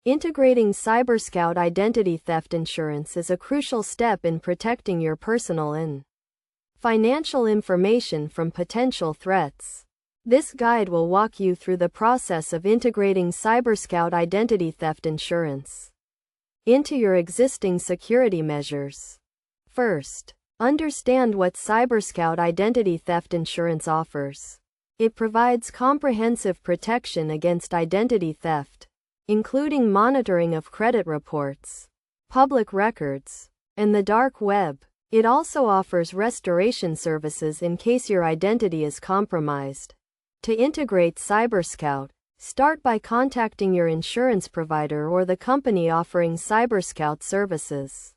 Integrating CyberScout identity theft insurance is a crucial step in protecting your personal and financial information from potential threats. This guide will walk you through the process of integrating CyberScout identity theft insurance into your existing security measures. First, understand what CyberScout identity theft insurance offers. It provides comprehensive protection against identity theft, including monitoring of credit reports, public records, and the dark web. It also offers restoration services in case your identity is compromised. To integrate CyberScout, start by contacting your insurance provider or the company offering CyberScout services.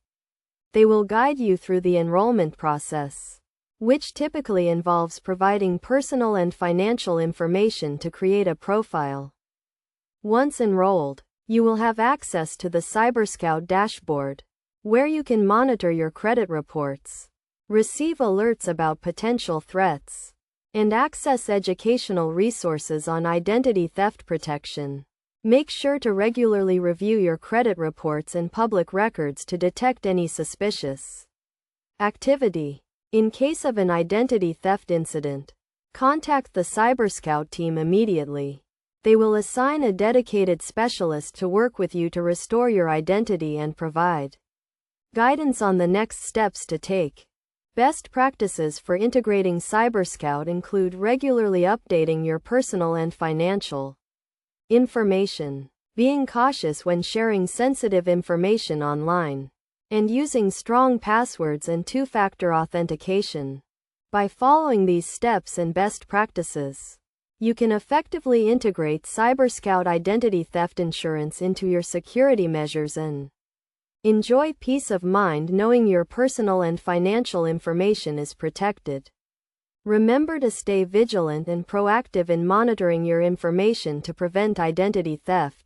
They will guide you through the enrollment process, which typically involves providing personal and financial information to create a profile. Once enrolled, you will have access to the CyberScout dashboard, where you can monitor your credit reports, receive alerts about potential threats, and access educational resources on identity theft protection. Make sure to regularly review your credit reports and public records to detect any suspicious activity. In case of an identity theft incident, contact the CyberScout team immediately. They will assign a dedicated specialist to work with you to restore your identity and provide guidance on the next steps to take. Best practices for integrating CyberScout include regularly updating your personal and financial information, being cautious when sharing sensitive information online, and using strong passwords and two-factor authentication. By following these steps and best practices, you can effectively integrate CyberScout identity theft insurance into your security measures and enjoy peace of mind knowing your personal and financial information is protected. Remember to stay vigilant and proactive in monitoring your information to prevent identity theft.